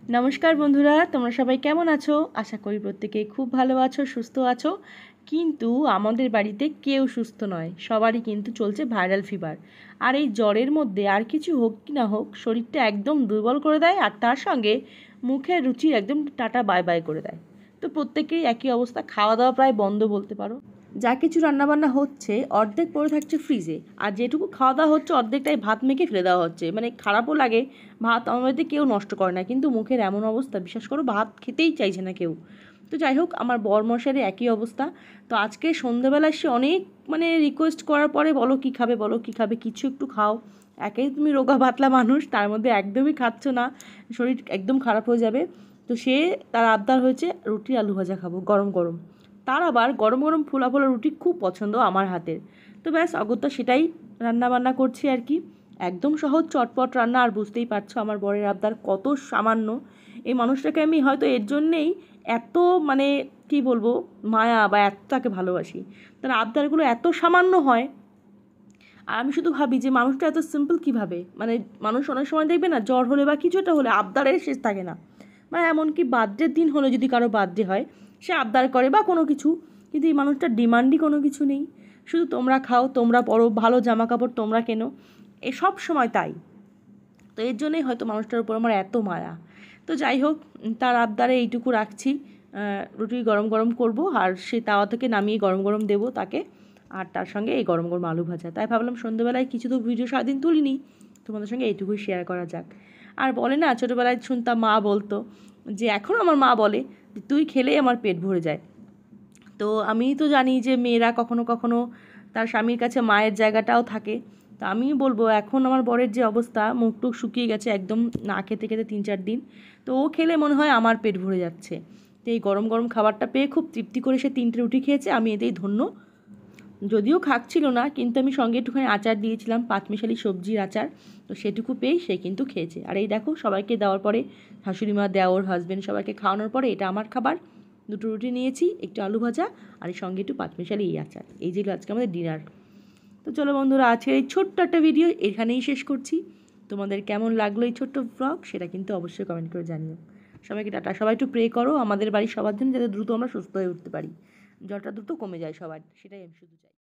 নমস্কার বন্ধুরা, তোমরা সবাই কেমন আছো? আশা করি প্রত্যেকেই খুব ভালো আছো, সুস্থ আছো। কিন্তু আমাদের বাড়িতে কেউ সুস্থ নয়, সবারই কিন্তু চলছে ভাইরাল ফিভার। আর এই জ্বরের মধ্যে আর কিছু হোক কি না হোক, শরীরটা একদম দুর্বল করে দেয়, আর তার সঙ্গে মুখের রুচি একদম টাটা বাই বাই করে দেয়। তো প্রত্যেকেরই একই অবস্থা, খাওয়া দাওয়া প্রায় বন্ধ বলতে পারো। যা কিছু রান্নাবান্না হচ্ছে অর্ধেক পড়ে থাকছে ফ্রিজে, আর যেটুকু খাওয়া দাওয়া হচ্ছে অর্ধেকটাই ভাত মেখে ফেলে দেওয়া হচ্ছে। মানে খারাপও লাগে, ভাত আমার বাড়িতে কেউ নষ্ট করে না, কিন্তু মুখের এমন অবস্থা, বিশ্বাস করো ভাত খেতেই চাইছে না কেউ। তো যাই হোক, আমার বরমশাইয়ের একই অবস্থা। তো আজকে সন্ধ্যেবেলায় সে অনেক রিকোয়েস্ট করার পরে, বলো কী খাবে, বলো কী খাবে, কিছু একটু খাও। একেই তুমি রোগা পাতলা মানুষ, তার মধ্যে একদমই খাচ্ছ না, শরীর একদম খারাপ হয়ে যাবে। তো সে তার আবদার হয়েছে রুটি আলু ভাজা খাবো গরম গরম। তার আবার গরম গরম ফোলা ফোলা রুটি খুব পছন্দ আমার হাতের। তো ব্যাস অগত্যা সেটাই রান্না বান্না করছি আর কি। একদম সহজ চটপট রান্না, আর বুঝতেই পারছো আমার বরের আবদার কত সামান্য। এই মানুষটাকে আমি হয়তো এর জন্যেই এত কী বলবো, মায়া বা এত তাকে ভালোবাসি। তার আবদারগুলো এত সামান্য হয়, আর আমি শুধু ভাবি যে মানুষটা এত সিম্পল কীভাবে। মানুষ অনেক সময় দেখবে না, জ্বর হলে বা কিছু একটা হলে আবদারের শেষ থাকে না। এমনকি বার্থডের দিন হলে, যদি কারো বার্থডে হয়, সে আবদার করে বা কোনো কিছু, কিন্তু এই মানুষটার ডিমান্ডই কোনো কিছু নেই। শুধু তোমরা খাও, তোমরা পরো, ভালো জামা কাপড় তোমরা কেনো, সব সময় তাই। তো এর জন্যই হয়তো মানুষটার উপর আমার এত মায়া। তো যাই হোক, তার আবদারে এইটুকু রাখছি। রুটি গরম গরম করব, আর সে তাওয়া থেকে নামিয়ে গরম গরম দেবো তাকে, আর তার সঙ্গে এই গরম গরম আলু ভাজা। তাই ভাবলাম সন্ধ্যেবেলায় কিছু তো ভিডিও সারাদিন তুলিনি, তোমাদের সঙ্গে এইটুকুই শেয়ার করা যাক। আর বলে না, ছোটোবেলায় শুনতাম মা বলতো, যে এখন আমার মা বলে যে তুই খেলেই আমার পেট ভরে যায়। তো আমি তো জানি যে মেয়েরা কখনো কখনো তার স্বামীর কাছে মায়ের জায়গাটাও থাকে। তো আমি বলবো, এখন আমার বরের যে অবস্থা, মুখ টুক শুকিয়ে গেছে একদম, না খেতে খেতে 3-4 দিন। তো ও খেলে মনে হয় আমার পেট ভরে যাচ্ছে। তো এই গরম গরম খাবারটা পেয়ে খুব তৃপ্তি করে সে 3টে রুটি খেয়েছে, আমি এতেই ধন্য। যদিও খাচ্ছিল না, কিন্তু আমি সঙ্গে একটুখানি আচার দিয়েছিলাম, পাঁচমিশালি সবজির আচার। তো সেটুকু পেয়েই সে কিন্তু খেয়েছে। আর এই দেখো, সবাইকে দেওয়ার পরে, শাশুড়ি মা, দেওর, হাজব্যান্ড সবাইকে খাওয়ানোর পরে, এটা আমার খাবার। 2টো রুটি নিয়েছি, একটু আলু ভাজা, আর এই সঙ্গে একটু পাঁচমিশালি এই আচার। এই যেগুলো আজকে আমাদের ডিনার। তো চলো বন্ধুরা, আজকের এই ছোট্ট একটা ভিডিও এখানেই শেষ করছি। তোমাদের কেমন লাগলো এই ছোট্ট ব্লগ, সেটা কিন্তু অবশ্যই কমেন্ট করে জানিও। সবাইকে টাটা। সবাই একটু প্রে করো আমাদের বাড়ির সবার জন্য, যাতে দ্রুত আমরা সুস্থ হয়ে উঠতে পারি, জ্বরটা দ্রুত কমে যায় সবার, সেটাই আমি শুধু চাই।